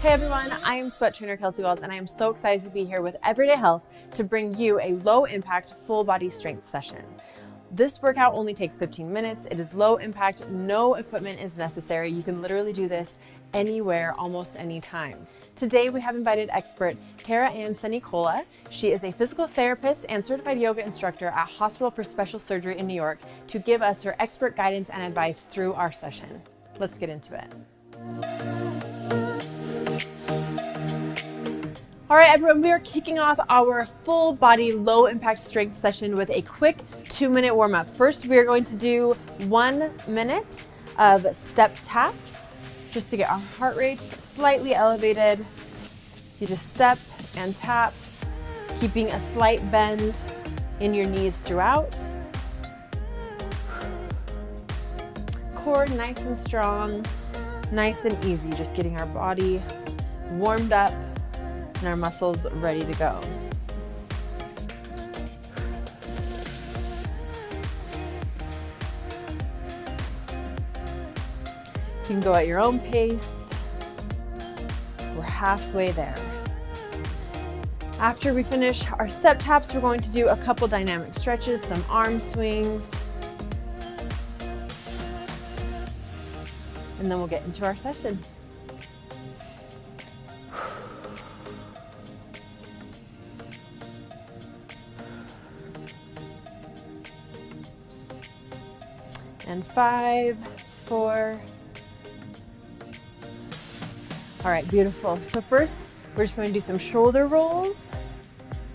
Hey everyone, I am sweat trainer Kelsey Wells, and I am so excited to be here with Everyday Health to bring you a low impact full body strength session. This workout only takes 15 minutes. It is low impact, no equipment is necessary. You can literally do this anywhere, almost any time. Today we have invited expert Cara Ann Senicola. She is a physical therapist and certified yoga instructor at Hospital for Special Surgery in New York to give us her expert guidance and advice through our session. Let's get into it. All right, everyone, we are kicking off our full body low impact strength session with a quick 2-minute warm up. First, we are going to do 1 minute of step taps just to get our heart rates slightly elevated. You just step and tap, keeping a slight bend in your knees throughout. Core nice and strong, nice and easy, just getting our body warmed up and our muscles ready to go. You can go at your own pace. We're halfway there. After we finish our step taps, we're going to do a couple dynamic stretches, some arm swings, and then we'll get into our session. And 5, 4. All right, beautiful. So first, we're just going to do some shoulder rolls.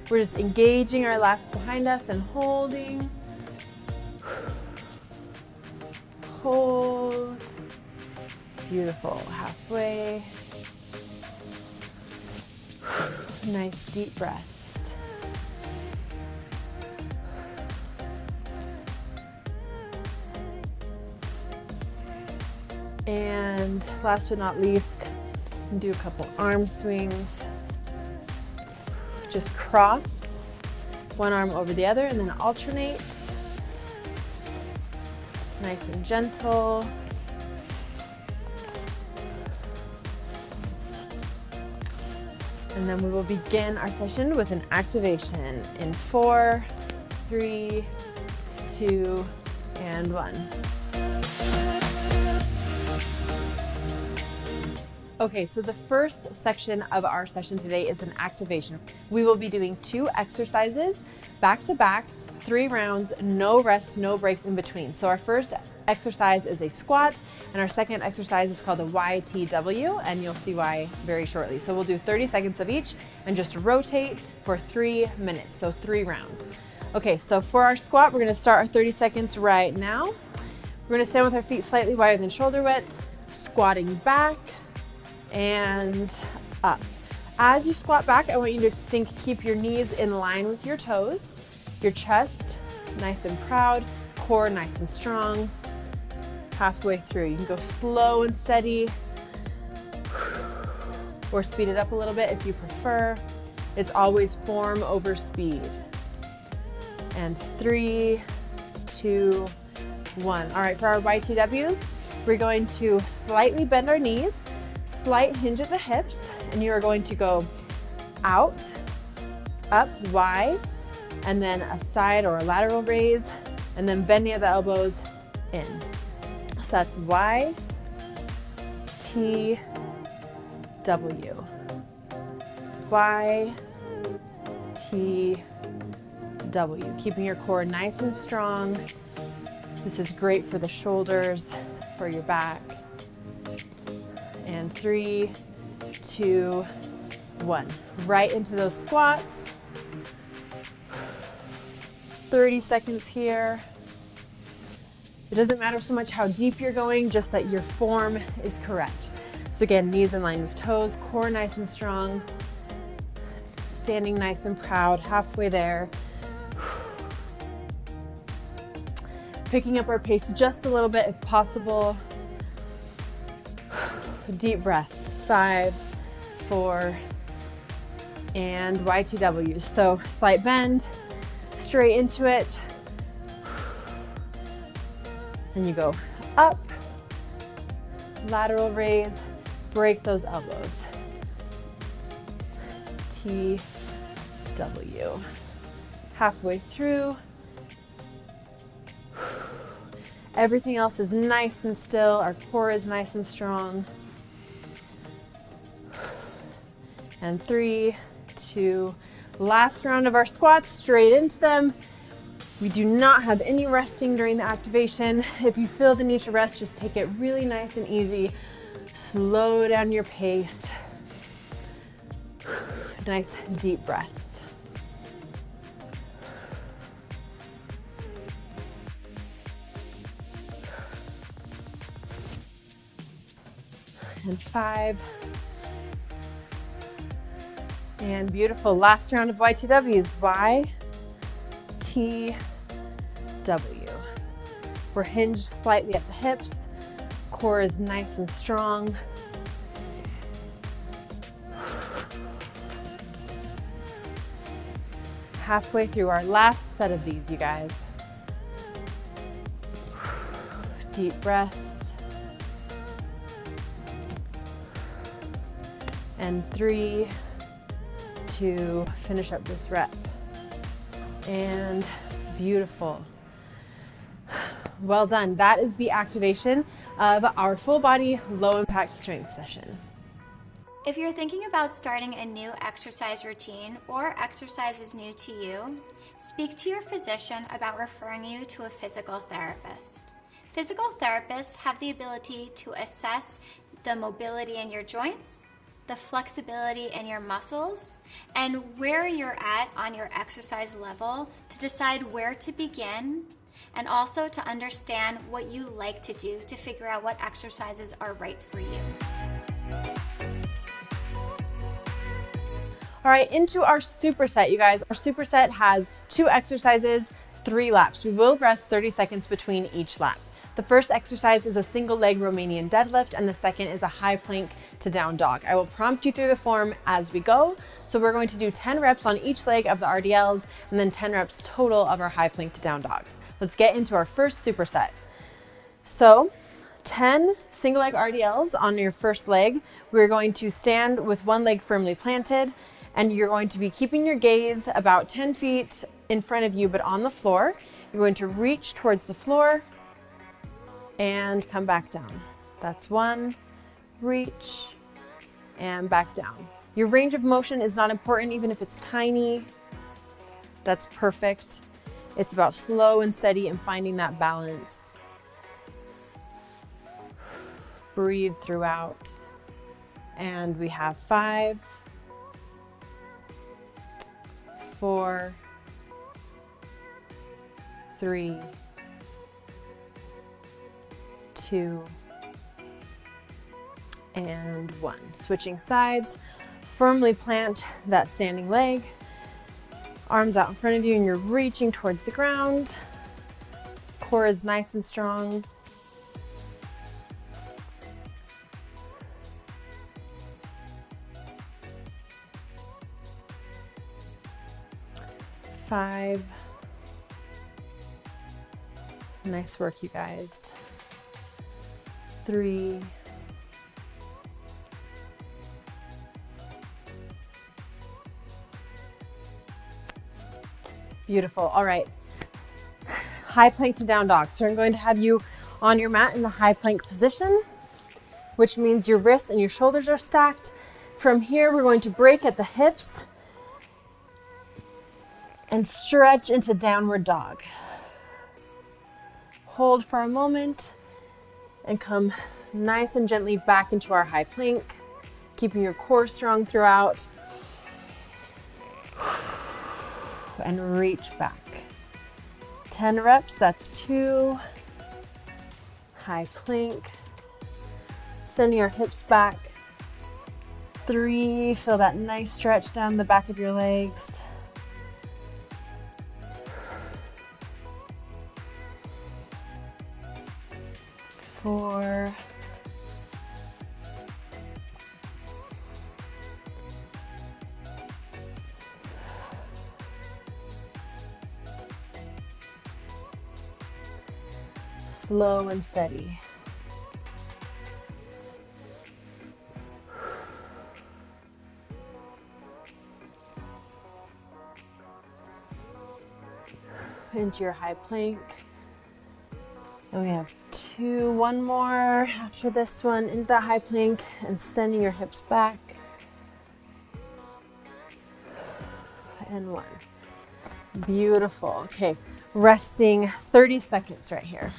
We're just engaging our lats behind us and holding. Hold. Beautiful. Halfway. Nice deep breaths. And last but not least, do a couple arm swings. Just cross one arm over the other and then alternate. Nice and gentle. And then we will begin our session with an activation in 4, 3, 2, and 1. Okay, so the first section of our session today is an activation. We will be doing 2 exercises back to back, 3 rounds, no rest, no breaks in between. So our first exercise is a squat, and our second exercise is called a YTW, and you'll see why very shortly. So we'll do 30 seconds of each and just rotate for 3 minutes, so 3 rounds. Okay, so for our squat, we're gonna start our 30 seconds right now. We're gonna stand with our feet slightly wider than shoulder width, squatting back, and up. As you squat back, I want you to keep your knees in line with your toes, your chest nice and proud, core nice and strong. Halfway through, you can go slow and steady or speed it up a little bit if you prefer. It's always form over speed. And 3, 2, 1. All right, for our YTWs, we're going to slightly bend our knees, slight hinge at the hips, and you are going to go out, up, wide, and then a side or a lateral raise, and then bending at the elbows in. So that's Y, T, W. Y, T, W. Keeping your core nice and strong. This is great for the shoulders, for your back. And 3, 2, 1. Right into those squats. 30 seconds here. It doesn't matter so much how deep you're going, just that your form is correct. So again, knees in line with toes, core nice and strong. Standing nice and proud, halfway there. Picking up our pace just a little bit if possible. Deep breaths, 5, 4, and YTW. So slight bend, straight into it. Then you go up, lateral raise, break those elbows. T, W. Halfway through. Everything else is nice and still. Our core is nice and strong. And 3, 2, last round of our squats, straight into them. We do not have any resting during the activation. If you feel the need to rest, just take it really nice and easy. Slow down your pace. Nice deep breaths. And 5. And beautiful. Last round of YTWs. Y, T, W. We're hinged slightly at the hips. Core is nice and strong. Halfway through our last set of these, you guys. Deep breaths. And 3, 2, finish up this rep. And beautiful. Well done. That is the activation of our full body low impact strength session. If you're thinking about starting a new exercise routine or exercise is new to you, speak to your physician about referring you to a physical therapist. Physical therapists have the ability to assess the mobility in your joints, the flexibility in your muscles, and where you're at on your exercise level to decide where to begin, and also to understand what you like to do to figure out what exercises are right for you. All right, into our superset, you guys. Our superset has 2 exercises, 3 laps. We will rest 30 seconds between each lap. The first exercise is a single leg Romanian deadlift, and the second is a high plank to down dog. I will prompt you through the form as we go. So we're going to do 10 reps on each leg of the RDLs, and then 10 reps total of our high plank to down dogs. Let's get into our first superset. So 10 single leg RDLs on your first leg. We're going to stand with one leg firmly planted, and you're going to be keeping your gaze about 10 feet in front of you, but on the floor. You're going to reach towards the floor and come back down. That's 1, reach, and back down. Your range of motion is not important, even if it's tiny. That's perfect. It's about slow and steady and finding that balance. Breathe throughout. And we have 5, 4, 3, 2, and 1. Switching sides, firmly plant that standing leg, arms out in front of you, and you're reaching towards the ground. Core is nice and strong. Five. Nice work, you guys. 3, 2. Beautiful. All right. High plank to down dog. So I'm going to have you on your mat in the high plank position, which means your wrists and your shoulders are stacked. From here, we're going to break at the hips and stretch into downward dog. Hold for a moment and come nice and gently back into our high plank, keeping your core strong throughout. And reach back. 10 reps, that's 2. High plank. Sending our hips back. 3, feel that nice stretch down the back of your legs. 4, 5. Slow and steady. into your high plank. And we have one more after this one, into that high plank and sending your hips back. And one. Beautiful. Okay, resting 30 seconds right here.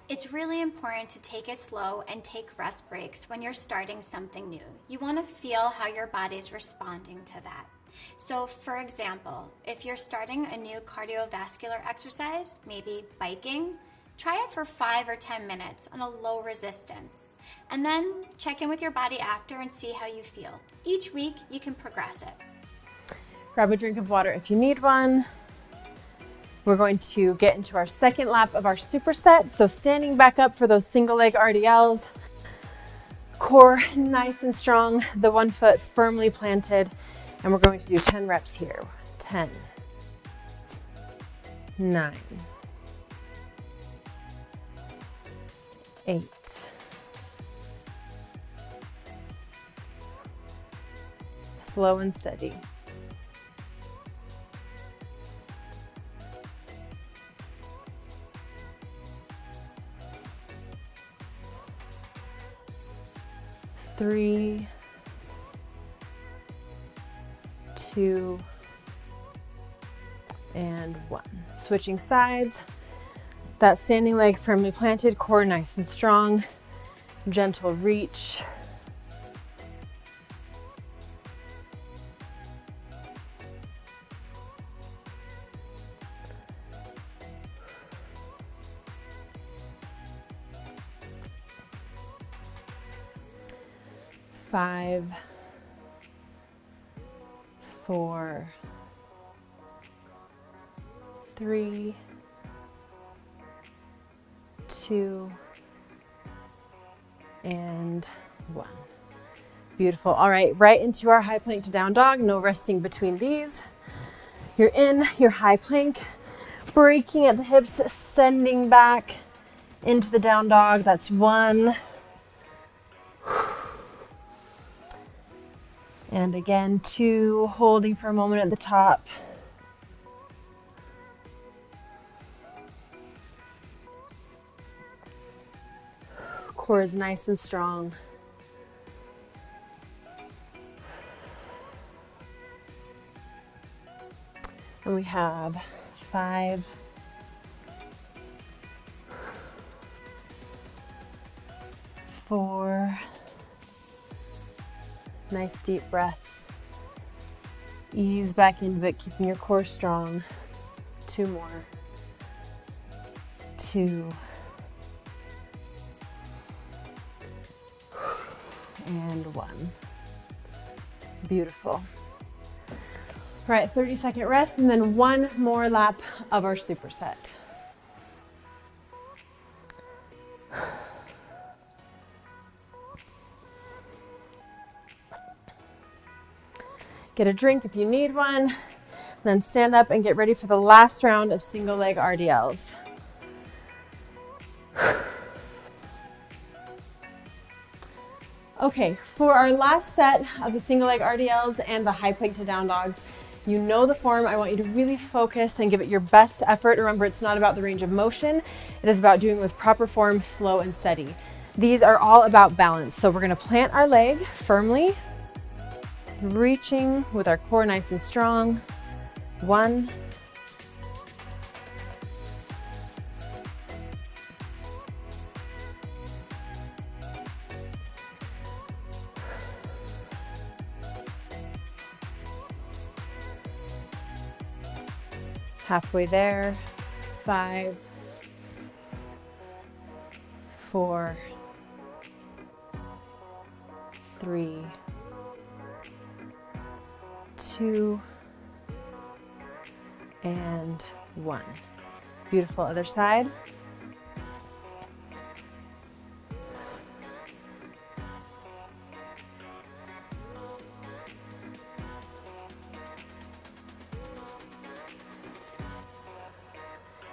It's really important to take it slow and take rest breaks when you're starting something new. You want to feel how your body is responding to that. So for example, if you're starting a new cardiovascular exercise, maybe biking, try it for 5 or 10 minutes on a low resistance. And then check in with your body after and see how you feel. Each week, you can progress it. Grab a drink of water if you need one. We're going to get into our second lap of our superset. So standing back up for those single leg RDLs. Core nice and strong, the one foot firmly planted. And we're going to do 10 reps here. 10, 9, 8, slow and steady. 3, 2, and 1. Switching sides. That standing leg firmly planted, core nice and strong. Gentle reach. Five, 4, 3, 2, and 1. Beautiful. All right, right into our high plank to down dog. No resting between these. You're in your high plank, breaking at the hips, sending back into the down dog. That's 1. And again, 2, holding for a moment at the top. Core is nice and strong. And we have 5, 4, nice deep breaths. Ease back into it, keeping your core strong. 2 more. 2. And 1. Beautiful. All right, 30-second rest and then 1 more lap of our superset. Get a drink if you need one, then stand up and get ready for the last round of single leg RDLs. Okay, for our last set of the single leg RDLs and the high plank to down dogs, you know the form. I want you to really focus and give it your best effort. Remember, it's not about the range of motion. It is about doing it with proper form, slow and steady. These are all about balance. So we're gonna plant our leg firmly, reaching with our core nice and strong. 1, 1.5 there. 5, 4, 3, 2, and 1. Beautiful. Other side.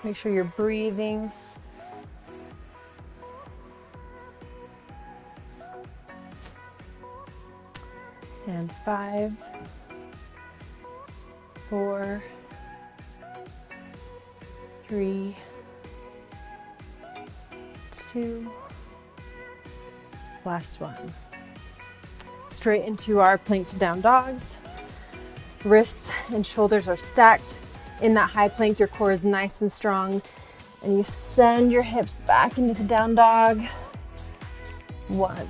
Make sure you're breathing. And 5, 4, 3, 2, last one. Straight into our plank to down dogs. Wrists and shoulders are stacked. In that high plank, your core is nice and strong, and you send your hips back into the down dog. 1.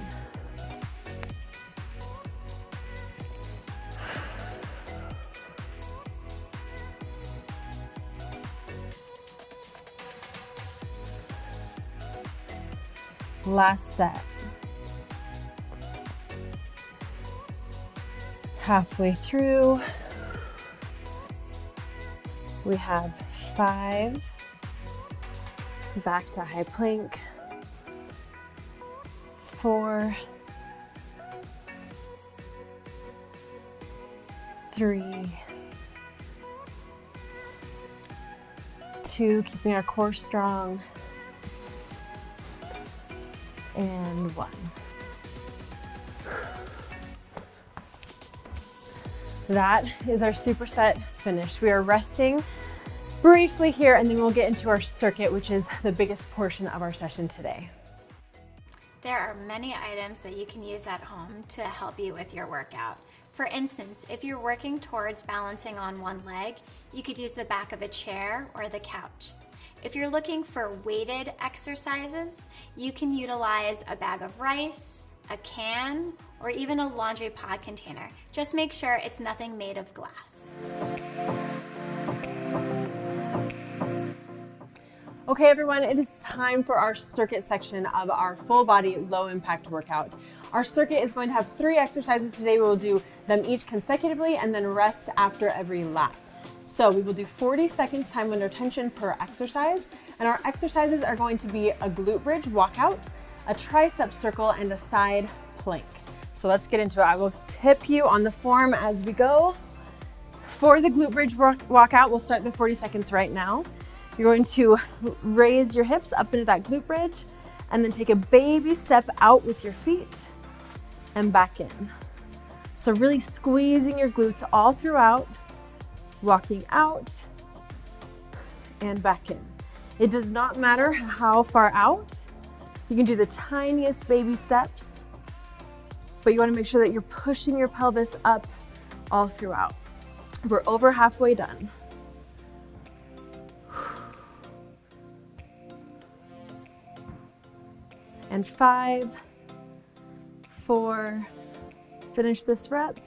Last set. Halfway through, we have 5, back to high plank, 4, 3, 2, keeping our core strong, and 1. That is our superset finished. We are resting briefly here, and then we'll get into our circuit, which is the biggest portion of our session today. There are many items that you can use at home to help you with your workout. For instance, if you're working towards balancing on one leg, you could use the back of a chair or the couch. If you're looking for weighted exercises, you can utilize a bag of rice, a can, or even a laundry pod container. Just make sure it's nothing made of glass. Okay, everyone, it is time for our circuit section of our full body low impact workout. Our circuit is going to have 3 exercises today. We will do them each consecutively and then rest after every lap. So we will do 40 seconds time under tension per exercise, and our exercises are going to be a glute bridge walkout, a tricep circle, and a side plank. So let's get into it. I will tip you on the form as we go. For the glute bridge walkout, we'll start the 40 seconds right now. You're going to raise your hips up into that glute bridge and then take a baby step out with your feet and back in. So really squeezing your glutes all throughout, walking out and back in. It does not matter how far out. You can do the tiniest baby steps, but you want to make sure that you're pushing your pelvis up all throughout. We're over halfway done. And 5, 4, finish this rep.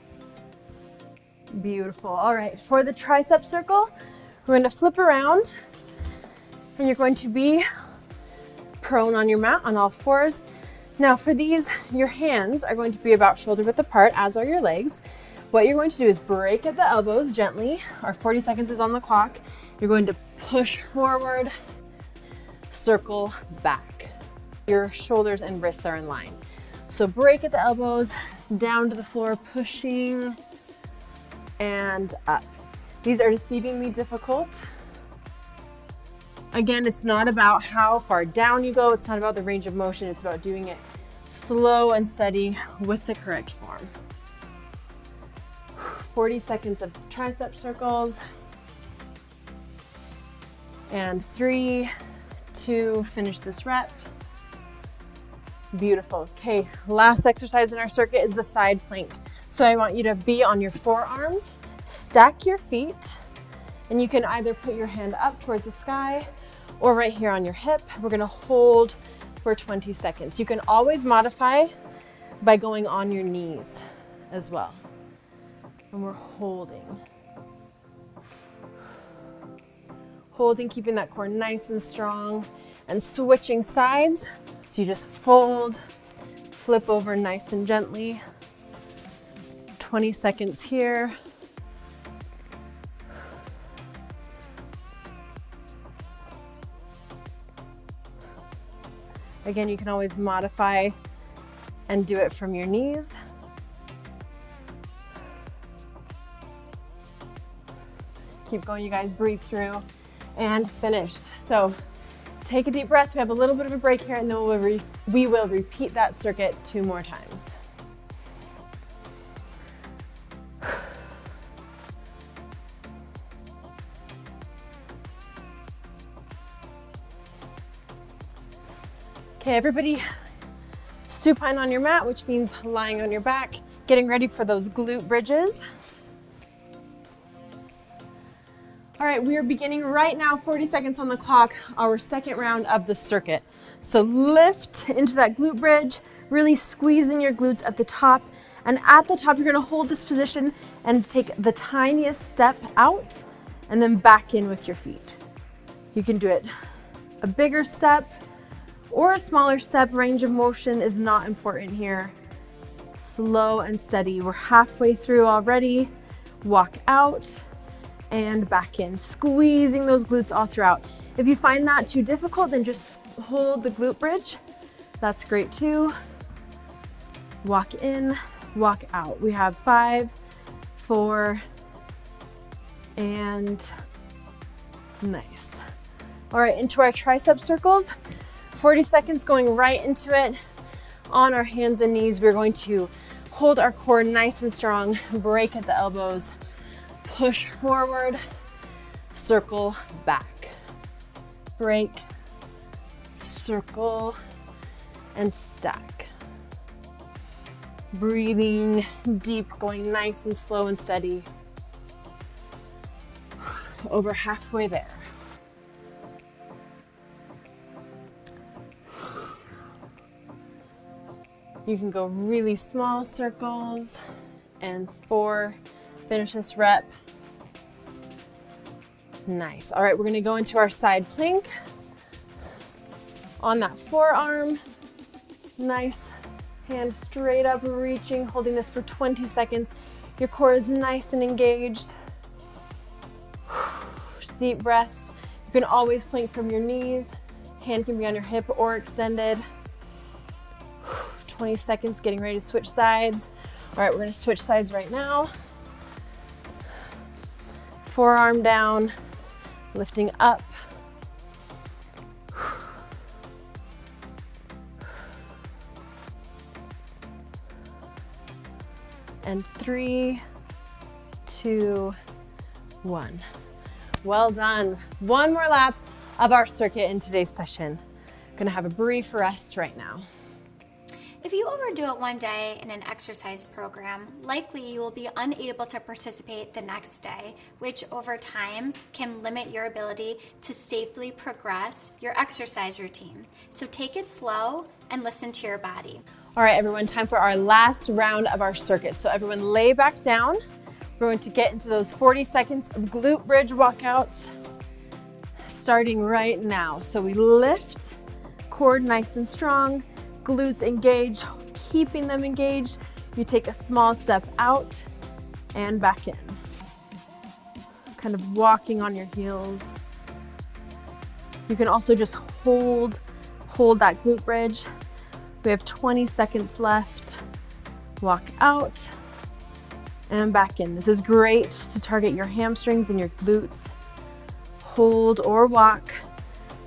Beautiful. All right, for the tricep circle, we're going to flip around and you're going to be prone on your mat on all fours. Now for these, your hands are going to be about shoulder width apart, as are your legs. What you're going to do is break at the elbows gently. Our 40 seconds is on the clock. You're going to push forward, circle back. Your shoulders and wrists are in line. So break at the elbows, down to the floor, pushing and up. These are deceivingly difficult. Again, it's not about how far down you go. It's not about the range of motion. It's about doing it slow and steady with the correct form. 40 seconds of tricep circles. And 3, 2, finish this rep. Beautiful. Okay, last exercise in our circuit is the side plank. So I want you to be on your forearms, stack your feet, and you can either put your hand up towards the sky or right here on your hip. We're gonna hold for 20 seconds. You can always modify by going on your knees as well. And we're holding. Holding, keeping that core nice and strong, and switching sides. So you just fold, flip over nice and gently. 20 seconds here. Again, you can always modify and do it from your knees. Keep going, you guys, breathe through, and finished. So take a deep breath. We have a little bit of a break here, and then we will repeat that circuit 2 more times. Okay, everybody, supine on your mat, which means lying on your back, getting ready for those glute bridges. All right, we are beginning right now, 40 seconds on the clock, our second round of the circuit. So lift into that glute bridge, really squeezing your glutes at the top. And at the top, you're gonna hold this position and take the tiniest step out and then back in with your feet. You can do it a bigger step or a smaller step. Range of motion is not important here. Slow and steady. We're halfway through already. Walk out and back in, squeezing those glutes all throughout. If you find that too difficult, then just hold the glute bridge. That's great too. Walk in, walk out. We have 5, 4, and nice. All right, into our tricep circles. 40 seconds going right into it. On our hands and knees, we're going to hold our core nice and strong, break at the elbows, push forward, circle back, break, circle, and stack. Breathing deep, going nice and slow and steady. Over halfway there. You can go really small circles, and 4, finish this rep. Nice. All right, we're gonna go into our side plank. On that forearm, nice. Hand straight up, reaching, holding this for 20 seconds. Your core is nice and engaged. Deep breaths. You can always plank from your knees. Hand can be on your hip or extended. 20 seconds, getting ready to switch sides. All right, we're gonna switch sides right now. Forearm down, lifting up. And 3, 2, 1. Well done. One more lap of our circuit in today's session. Gonna have a brief rest right now. If you overdo it one day in an exercise program, likely you will be unable to participate the next day, which over time can limit your ability to safely progress your exercise routine. So take it slow and listen to your body. All right, everyone, time for our last round of our circuit. So everyone lay back down. We're going to get into those 40 seconds of glute bridge walkouts starting right now. So we lift, core nice and strong, glutes engaged, keeping them engaged. You take a small step out and back in. Kind of walking on your heels. You can also just hold that glute bridge. We have 20 seconds left. Walk out and back in. This is great to target your hamstrings and your glutes. Hold or walk,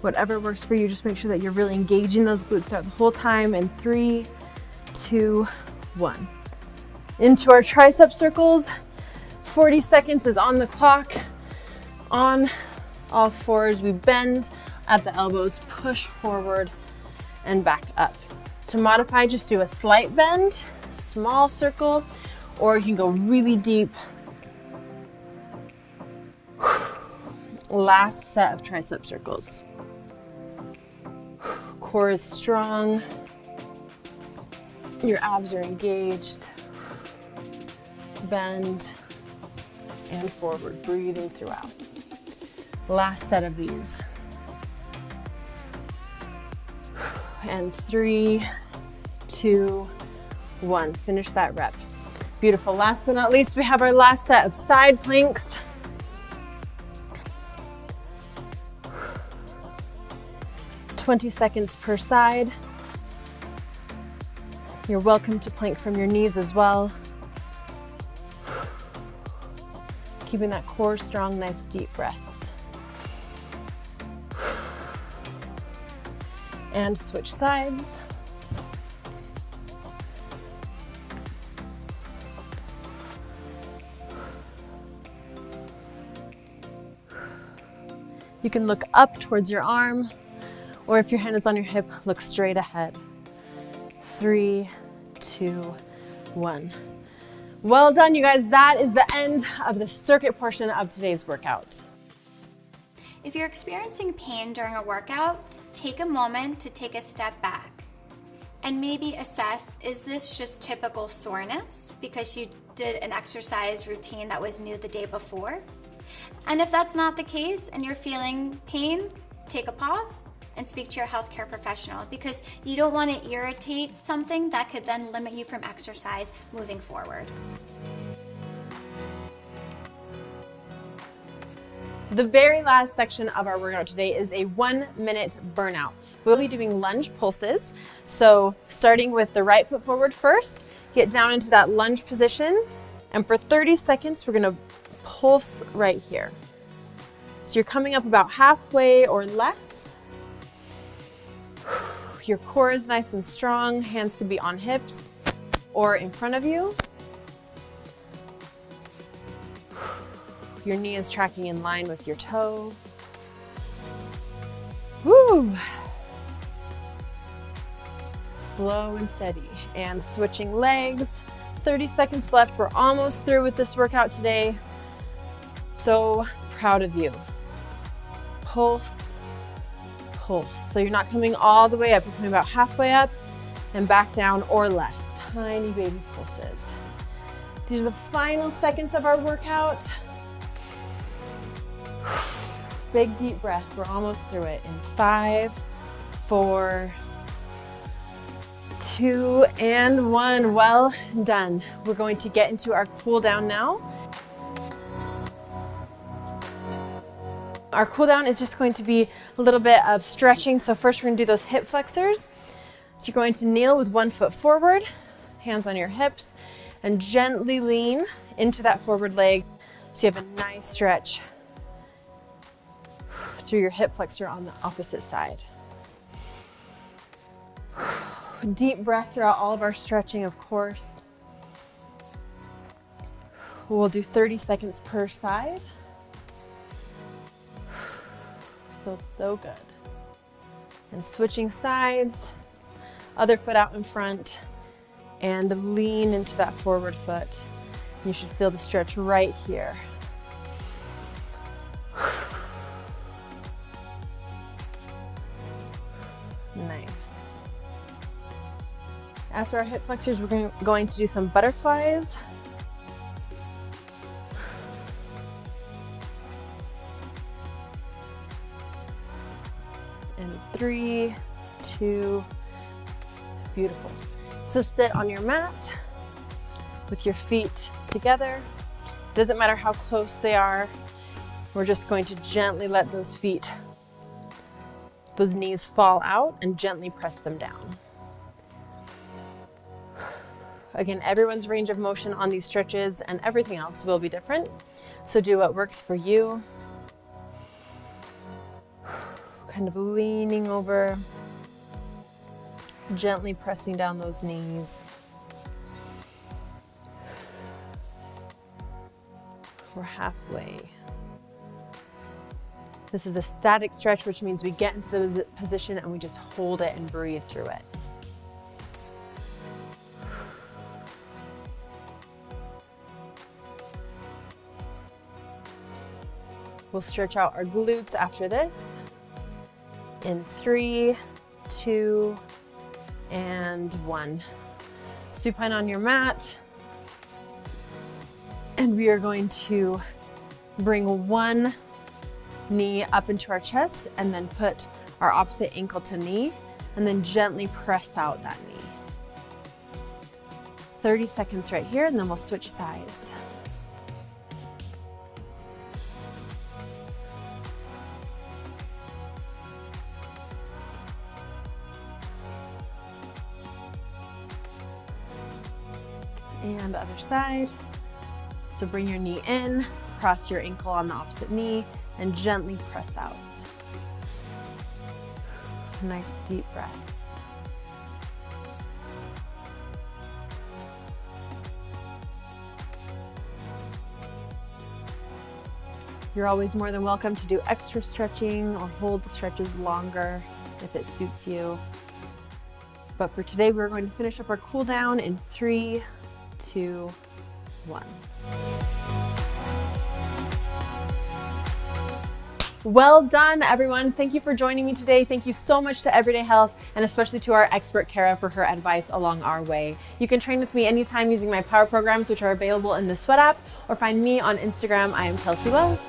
whatever works for you. Just make sure that you're really engaging those glutes throughout the whole time. In 3, 2, 1. Into our tricep circles. 40 seconds is on the clock. On all fours, we bend at the elbows, push forward and back up. To modify, just do a slight bend, small circle, or you can go really deep. Last set of tricep circles. Core is strong. Your abs are engaged. Bend and forward, breathing throughout. Last set of these. And 3, 2, 1. Finish that rep. Beautiful. Last but not least, we have our last set of side planks. "20 seconds per side. You're welcome to plank from your knees as well. Keeping that core strong, nice deep breaths. And switch sides. You can look up towards your arm, Or if your hand is on your hip, look straight ahead. 3, 2, 1. Well done, you guys. That is the end of the circuit portion of today's workout. If you're experiencing pain during a workout, take a moment to take a step back and maybe assess, is this just typical soreness because you did an exercise routine that was new the day before? And if that's not the case and you're feeling pain, take a pause and speak to your healthcare professional, because you don't want to irritate something that could then limit you from exercise moving forward. The very last section of our workout today is a 1-minute burnout. We'll be doing lunge pulses. So starting with the right foot forward first, get down into that lunge position. And for 30 seconds, we're gonna pulse right here. So you're coming up about halfway or less. Your core is nice and strong. Hands can be on hips or in front of you. Your knee is tracking in line with your toe. Woo! Slow and steady. And switching legs. 30 seconds left. We're almost through with this workout today. So proud of you. Pulse, pulse. So you're not coming all the way up. You're coming about halfway up and back down or less. Tiny baby pulses. These are the final seconds of our workout. Big deep breath. We're almost through it in 5, 4, 2, and 1. Well done. We're going to get into our cool down now. Our cool down is just going to be a little bit of stretching. So first we're going to do those hip flexors. So you're going to kneel with one foot forward, hands on your hips, and gently lean into that forward leg so you have a nice stretch through your hip flexor on the opposite side. Deep breath throughout all of our stretching, of course. We'll do 30 seconds per side. Feels so good. And switching sides, other foot out in front, and lean into that forward foot. You should feel the stretch right here. Nice. After our hip flexors, we're going to do some butterflies. And 3, 2, beautiful. So sit on your mat with your feet together. Doesn't matter how close they are. We're just going to gently let those feet, those knees fall out and gently press them down. Again, everyone's range of motion on these stretches and everything else will be different. So do what works for you. Kind of leaning over, gently pressing down those knees. We're halfway. This is a static stretch, which means we get into the position and we just hold it and breathe through it. We'll stretch out our glutes after this. In 3, 2, and 1. Supine on your mat. And we are going to bring one knee up into our chest and then put our opposite ankle to knee and then gently press out that knee. 30 seconds right here and then we'll switch sides. And other side. So bring your knee in, cross your ankle on the opposite knee, and gently press out. Nice deep breath. You're always more than welcome to do extra stretching or hold the stretches longer if it suits you. But for today, we're going to finish up our cool down in 3, 2, 1. Well done, everyone. Thank you for joining me today. Thank you so much to Everyday Health, and especially to our expert Kara for her advice along our way. You can train with me anytime using my power programs, which are available in the Sweat app, or find me on Instagram. I am Kelsey Wells.